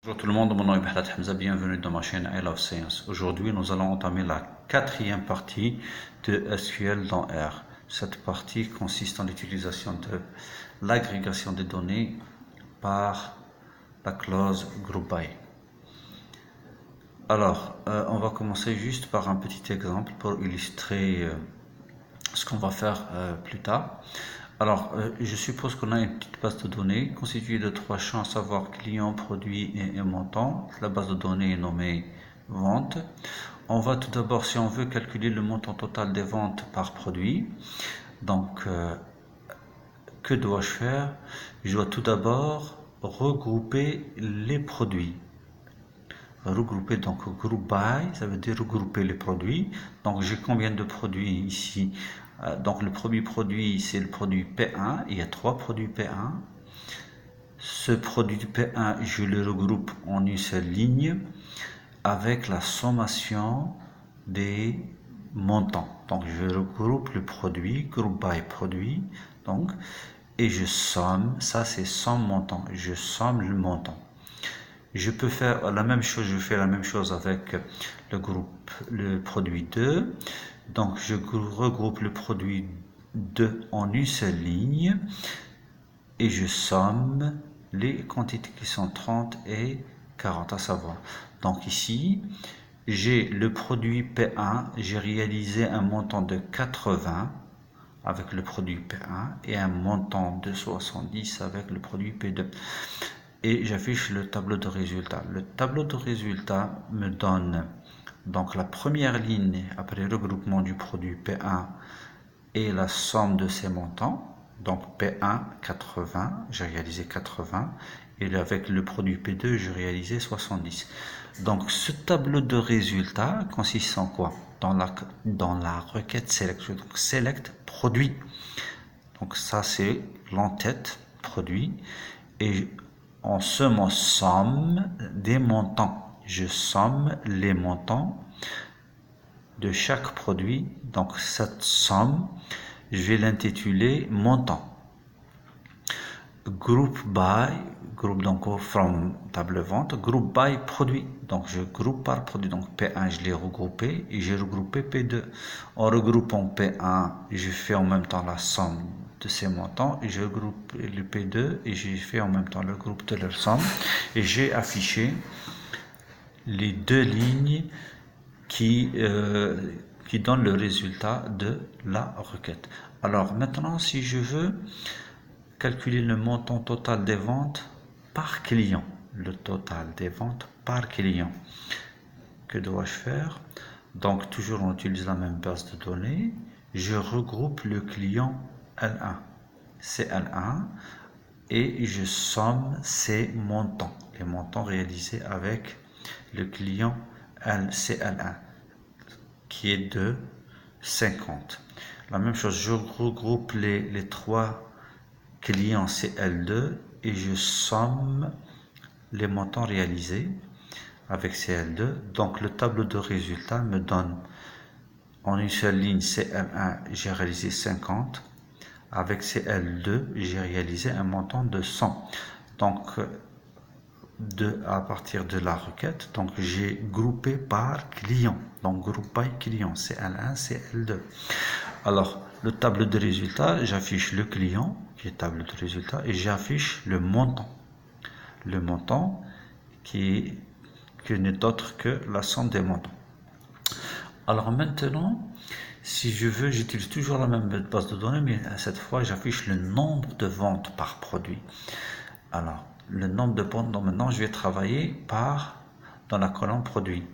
Bonjour tout le monde, mon nom est Behlad Hamza, bienvenue dans ma chaîne I Love Science. Aujourd'hui, nous allons entamer la quatrième partie de SQL dans R. Cette partie consiste en l'utilisation de l'agrégation des données par la clause GroupBy. Alors, on va commencer juste par un petit exemple pour illustrer ce qu'on va faire plus tard. Alors, je suppose qu'on a une petite base de données constituée de trois champs, à savoir client, produit et montant. La base de données est nommée vente. On va tout d'abord, si on veut calculer le montant total des ventes par produit, donc que dois-je faire? Je dois tout d'abord regrouper les produits. Regrouper, donc group by, ça veut dire regrouper les produits. Donc j'ai combien de produits ici? Donc le premier produit, c'est le produit P1. Il y a trois produits P1. Ce produit P1, je le regroupe en une seule ligne avec la sommation des montants. Donc je regroupe le produit, group by produit, donc, et je somme, ça c'est somme montant, je somme le montant. Je peux faire la même chose, je fais la même chose avec le produit 2. Donc je regroupe le produit 2 en une seule ligne et je somme les quantités qui sont 30 et 40 à savoir. Donc ici, j'ai le produit P1, j'ai réalisé un montant de 80 avec le produit P1 et un montant de 70 avec le produit P2. Et j'affiche le tableau de résultats. Le tableau de résultats me donne donc la première ligne après regroupement du produit P1 et la somme de ces montants. Donc P1 80, j'ai réalisé 80 et avec le produit P2 j'ai réalisé 70. Donc ce tableau de résultats consiste en quoi? Dans la requête select. Donc select produit. Donc ça c'est l'entête produit et en somme des montants. Je somme les montants de chaque produit. Donc cette somme, je vais l'intituler montant. Group by, groupe donc from table vente, group by produit. Donc je groupe par produit. Donc P1 je l'ai regroupé et j'ai regroupé P2. En regroupant P1, je fais en même temps la somme de ces montants et je groupe le P2 et j'ai fait en même temps le groupe de leur somme et j'ai affiché les deux lignes qui donnent le résultat de la requête. Alors maintenant, si je veux calculer le montant total des ventes par client, le total des ventes par client, que dois-je faire? Donc toujours on utilise la même base de données, je regroupe le client L1, c'est L1 et je somme ces montants, les montants réalisés avec le client CL1 qui est de 50. La même chose, je regroupe les trois clients CL2 et je somme les montants réalisés avec CL2. Donc le tableau de résultats me donne en une seule ligne CL1, j'ai réalisé 50. Avec CL2, j'ai réalisé un montant de 100. Donc à partir de la requête, donc j'ai groupé par client. Donc groupe by client, CL1, CL2. Alors le tableau de résultats, j'affiche le client qui est tableau de résultats et j'affiche le montant. Le montant qui n'est autre que la somme des montants. Alors maintenant, si je veux, j'utilise toujours la même base de données, mais cette fois, j'affiche le nombre de ventes par produit. Alors, le nombre de ventes, donc maintenant, je vais travailler dans la colonne produit.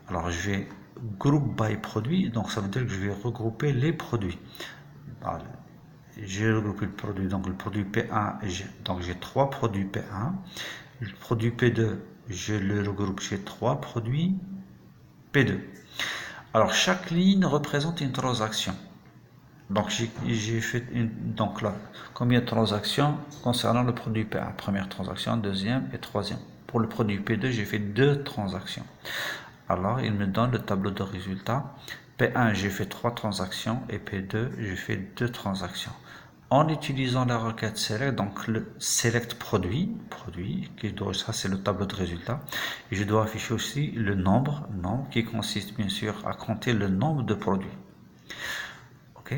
Alors, je vais group by produit, donc ça veut dire que je vais regrouper les produits. Alors, j'ai regroupé le produit, donc le produit P1, donc j'ai trois produits P1. Le produit P2, je le regroupe chez trois produits P2. Alors chaque ligne représente une transaction. Donc j'ai fait donc là, combien de transactions concernant le produit P1? Première transaction, deuxième et troisième. Pour le produit P2, j'ai fait deux transactions. Alors il me donne le tableau de résultats. P1, j'ai fait trois transactions et P2, j'ai fait deux transactions. en utilisant la requête select, donc le select produit, ça c'est le tableau de résultats, et je dois afficher aussi le nombre qui consiste bien sûr à compter le nombre de produits. Ok,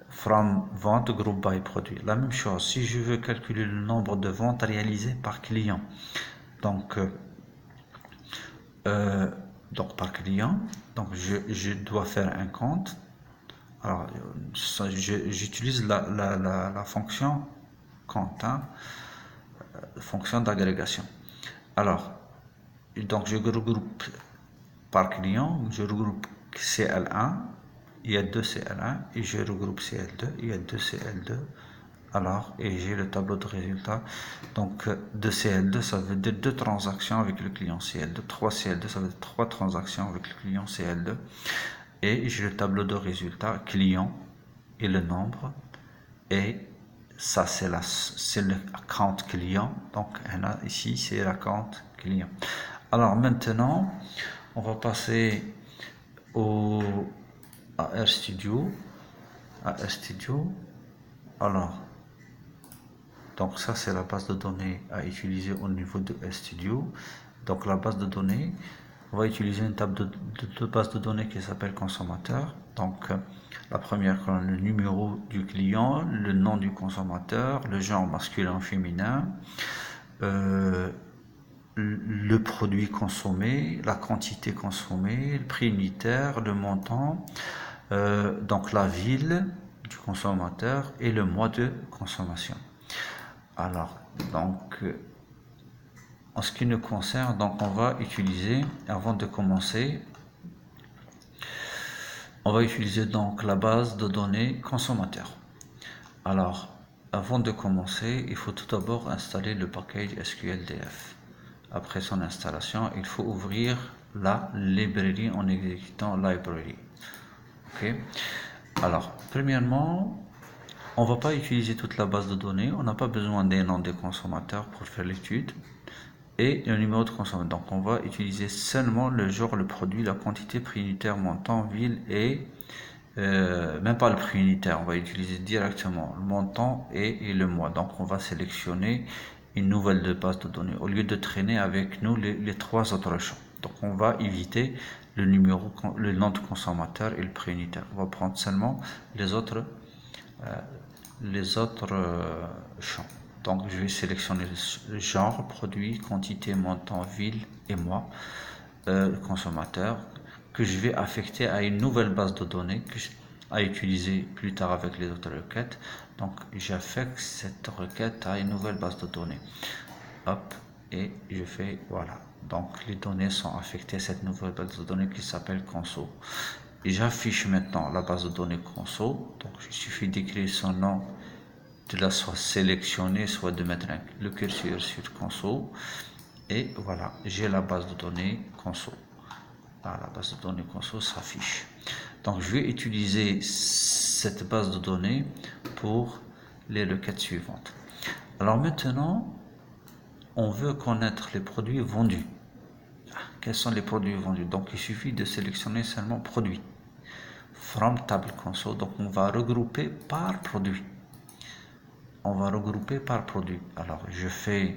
from vente group by produit. La même chose, si je veux calculer le nombre de ventes réalisées par client, donc par client, donc je dois faire un compte. Alors, j'utilise la fonction compte, fonction d'agrégation. Alors, donc je regroupe par client, je regroupe CL1, il y a 2 CL1, et je regroupe CL2, il y a 2 CL2. Alors, et j'ai le tableau de résultats. Donc, 2 CL2, ça veut dire 2 transactions avec le client CL2. 3 CL2, ça veut dire 3 transactions avec le client CL2. Et j'ai le tableau de résultats client et le nombre. Et ça, c'est le account client. Donc, ici, c'est l'account client. Alors, maintenant, on va passer à RStudio. Alors, donc ça, c'est la base de données à utiliser au niveau de RStudio. Donc, la base de données, on va utiliser une table de base de données qui s'appelle consommateur. Donc, la première colonne, le numéro du client, le nom du consommateur, le genre masculin, féminin, le produit consommé, la quantité consommée, le prix unitaire, le montant, donc la ville du consommateur et le mois de consommation. Alors, donc, en ce qui nous concerne, donc on va utiliser, avant de commencer, on va utiliser donc la base de données consommateur. Alors, avant de commencer, il faut tout d'abord installer le package SQLDF. Après son installation, il faut ouvrir la librairie en exécutant library. Ok. Alors, premièrement, on ne va pas utiliser toute la base de données. On n'a pas besoin des noms des consommateurs pour faire l'étude et le numéro de consommateur. Donc, on va utiliser seulement le genre, le produit, la quantité, prix unitaire, montant, ville et même pas le prix unitaire. On va utiliser directement le montant et le mois. Donc, on va sélectionner une nouvelle de base de données au lieu de traîner avec nous les 3 autres champs. Donc, on va éviter le numéro, le nom de consommateur et le prix unitaire. On va prendre seulement les autres champs. Donc, je vais sélectionner le genre, produit, quantité, montant, ville et mois, consommateur, que je vais affecter à une nouvelle base de données à utiliser plus tard avec les autres requêtes. Donc, j'affecte cette requête à une nouvelle base de données. Hop, et je fais, voilà. Donc, les données sont affectées à cette nouvelle base de données qui s'appelle conso. Et j'affiche maintenant la base de données conso. Donc, il suffit d'écrire son nom, de la soit sélectionner, soit de mettre le curseur sur conso. Et voilà, j'ai la base de données conso. Là, la base de données conso s'affiche. Donc, je vais utiliser cette base de données pour les requêtes suivantes. Alors maintenant, on veut connaître les produits vendus. Quels sont les produits vendus? Donc, il suffit de sélectionner seulement produits. From table console. Donc, on va regrouper par produit. Alors, je fais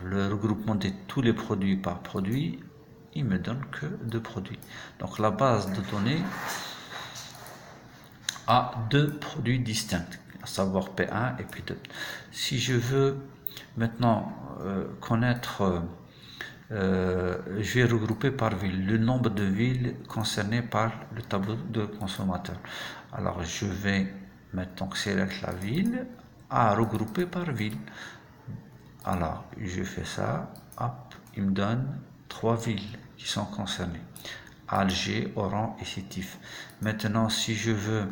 le regroupement de tous les produits par produit. Il me donne que 2 produits. Donc, la base de données a 2 produits distincts, à savoir P1 et P2. Si je veux maintenant connaître, je vais regrouper par ville le nombre de villes concernées par le tableau de consommateurs. Alors, je vais maintenant sélectionner la ville à regrouper par ville. Alors, je fais ça, hop, il me donne 3 villes qui sont concernées. Alger, Oran et Sétif. Maintenant, si je veux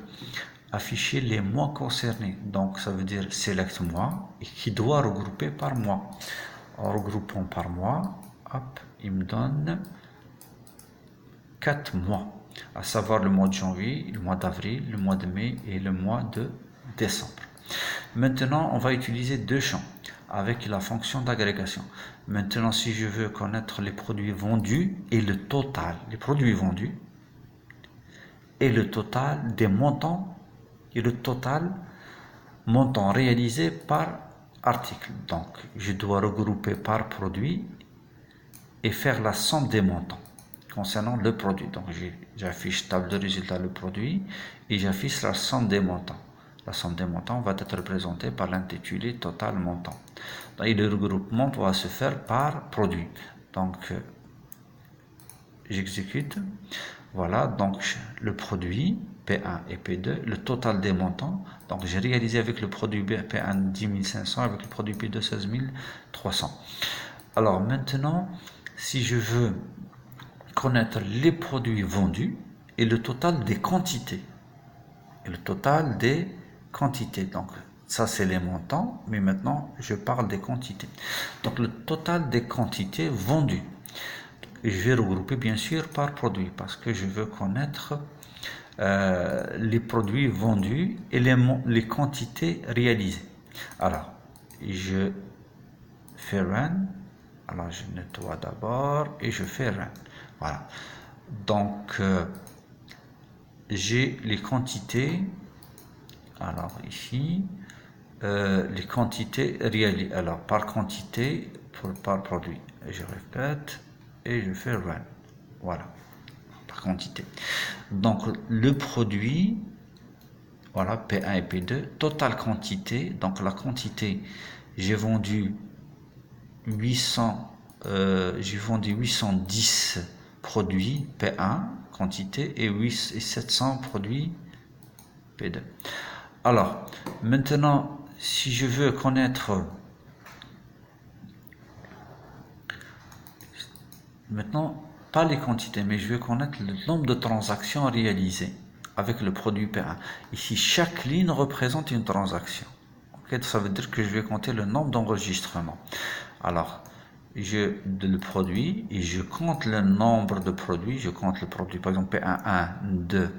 afficher les mois concernés, donc ça veut dire select mois et qui doit regrouper par mois. En regroupant par mois, hop, il me donne 4 mois, à savoir le mois de janvier, le mois d'avril, le mois de mai et le mois de décembre. Maintenant, on va utiliser 2 champs avec la fonction d'agrégation. Maintenant, si je veux connaître les produits vendus et le total, les produits vendus et le total des montants et le total montant réalisé par article. Donc, je dois regrouper par produit et faire la somme des montants concernant le produit. Donc, j'affiche table de résultat le produit et j'affiche la somme des montants. La somme des montants va être représentée par l'intitulé total montant. Et le regroupement doit se faire par produit. Donc, j'exécute. Voilà, donc le produit P1 et P2, le total des montants. Donc, j'ai réalisé avec le produit P1 10 500, avec le produit P2 16 300. Alors, maintenant, si je veux connaître les produits vendus et le total des quantités. Et le total des quantités. Donc, ça, c'est les montants, mais maintenant, je parle des quantités. Donc, le total des quantités vendues. Et je vais regrouper, bien sûr, par produit, parce que je veux connaître les produits vendus et les quantités réalisées. Alors, je fais Run. Alors, je nettoie d'abord et je fais Run. Voilà. Donc, j'ai les quantités. Alors, ici, les quantités réalisées. Alors, par quantité, par produit. Et je répète et je fais Run. Voilà. Par quantité. Donc, le produit, voilà, P1 et P2, totale quantité. Donc, la quantité, j'ai vendu 810 produits P1 quantité et 700 produits P2. Alors, maintenant, si je veux connaître maintenant pas les quantités, mais je veux connaître le nombre de transactions réalisées avec le produit P1. Ici, chaque ligne représente une transaction. Okay, ça veut dire que je vais compter le nombre d'enregistrements. Alors, le produit et je compte le nombre de produits. Je compte le produit, par exemple, P1, 1, 2,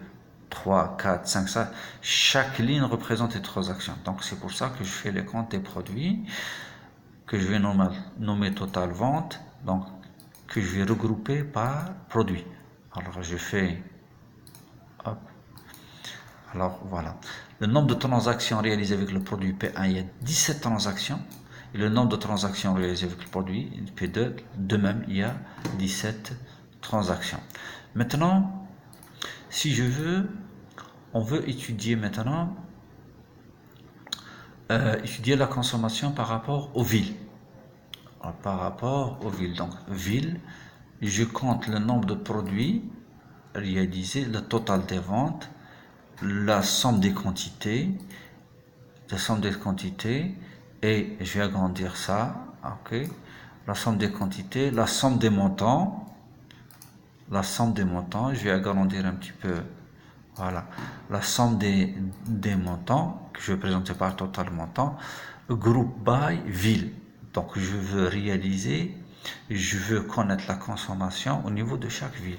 3, 4, 5, ça. Chaque ligne représente une transaction. Donc, c'est pour ça que je fais les comptes des produits que je vais nommer total vente. Donc, que je vais regrouper par produit. Alors, je fais... Hop. Alors, voilà. Le nombre de transactions réalisées avec le produit P1, il y a 17 transactions. Et le nombre de transactions réalisées avec le produit P2, de même, il y a 17 transactions. Maintenant, si je veux, on veut étudier maintenant, étudier la consommation par rapport aux villes. Par rapport aux villes. Donc, ville, je compte le nombre de produits réalisés, le total des ventes, la somme des quantités, et je vais agrandir ça, ok, la somme des quantités, la somme des montants, je vais agrandir un petit peu, voilà, la somme des montants, que je vais présenter par total montant, groupe by ville. Donc, je veux connaître la consommation au niveau de chaque ville.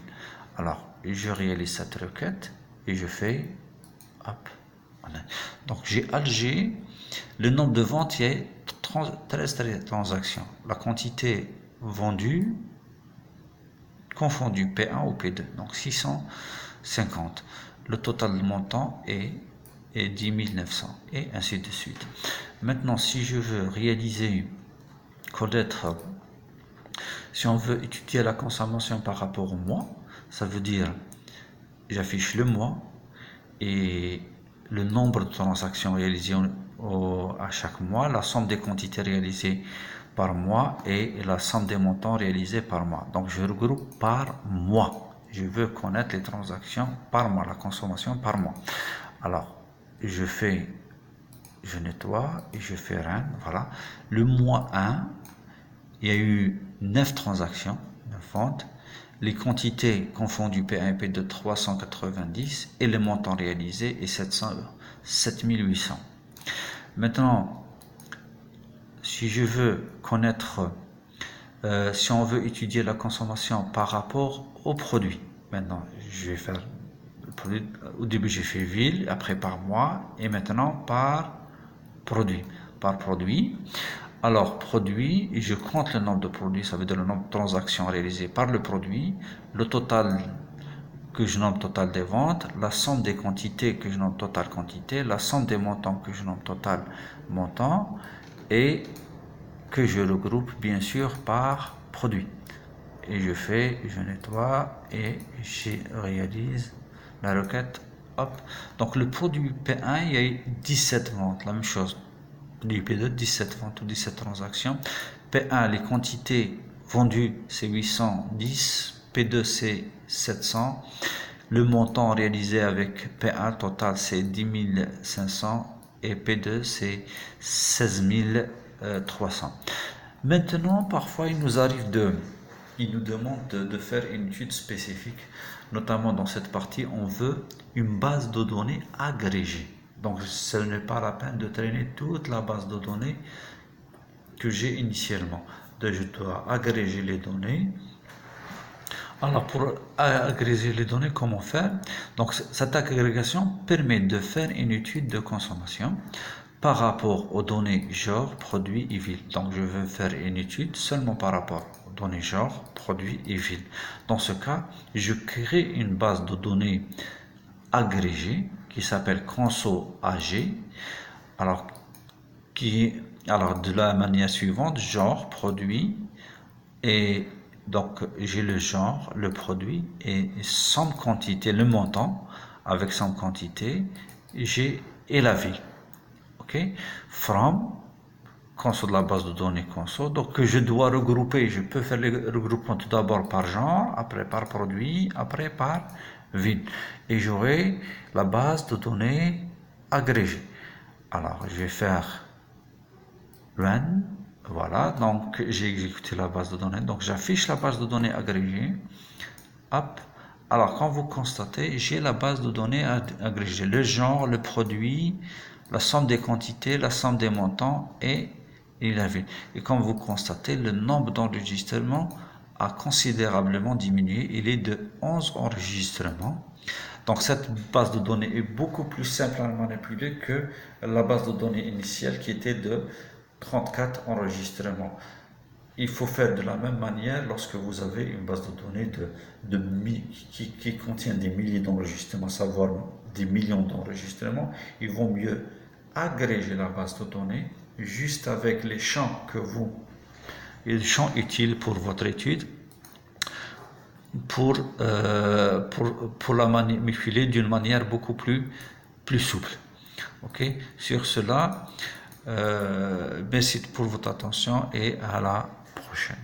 Alors, je réalise cette requête et je fais, hop, voilà. Donc, j'ai algé le nombre de ventes, il y a 13 transactions. La quantité vendue, confondue P1 ou P2, donc 650. Le total de montant est 10 900 et ainsi de suite. Maintenant, si je veux connaître, si on veut étudier la consommation par rapport au mois, ça veut dire j'affiche le mois et le nombre de transactions réalisées à chaque mois, la somme des quantités réalisées par mois et la somme des montants réalisés par mois. Donc je regroupe par mois. Je veux connaître les transactions par mois, la consommation par mois. Alors je nettoie et je fais Run. Voilà. Le mois 1, il y a eu 9 transactions, 9 ventes. Les quantités confondues P1 et P2 390 et le montant réalisé est 7800. Maintenant, si je veux connaître, si on veut étudier la consommation par rapport au produit, maintenant je vais faire le produit. Au début j'ai fait ville, après par mois et maintenant par produit. Par produit. Alors, produit, je compte le nombre de produits, ça veut dire le nombre de transactions réalisées par le produit, le total que je nomme total des ventes, la somme des quantités que je nomme total quantité, la somme des montants que je nomme total montant et que je regroupe bien sûr par produit. Et je nettoie et je réalise la requête. Hop. Donc le produit P1, il y a eu 17 ventes, la même chose. Du P2, 17 ventes ou 17 transactions. P1, les quantités vendues, c'est 810. P2, c'est 700. Le montant réalisé avec P1 total, c'est 10 500. Et P2, c'est 16 300. Maintenant, parfois, il nous demande de faire une étude spécifique. Notamment dans cette partie, on veut une base de données agrégée. Donc, ce n'est pas la peine de traîner toute la base de données que j'ai initialement. Donc, je dois agréger les données. Alors, pour agréger les données, comment faire? Donc, cette agrégation permet de faire une étude de consommation par rapport aux données genre, produit et ville. Donc, je veux faire une étude seulement par rapport aux données genre, produit et ville. Dans ce cas, je crée une base de données agrégée qui s'appelle conso AG. Alors, de la manière suivante, genre, produit, et donc j'ai le genre, le produit, et somme quantité, le montant, avec somme quantité, et la ville. OK? From, conso de la base de données conso, donc que je dois regrouper, je peux faire le regroupement tout d'abord par genre, après par produit, après par ville. Et j'aurai la base de données agrégée. Alors, je vais faire run. Voilà, donc j'ai exécuté la base de données. Donc j'affiche la base de données agrégée. Hop. Alors quand vous constatez, j'ai la base de données agrégée. Le genre, le produit, la somme des quantités, la somme des montants et la ville. Et comme vous constatez, le nombre d'enregistrements a considérablement diminué. Il est de 11 enregistrements. Donc cette base de données est beaucoup plus simple à manipuler que la base de données initiale qui était de 34 enregistrements. Il faut faire de la même manière lorsque vous avez une base de données qui contient des milliers d'enregistrements, savoir des millions d'enregistrements. Il vaut mieux agréger la base de données juste avec les champs les champs utiles pour votre étude pour la manipuler d'une manière beaucoup plus souple. Ok, sur cela, merci pour votre attention et à la prochaine.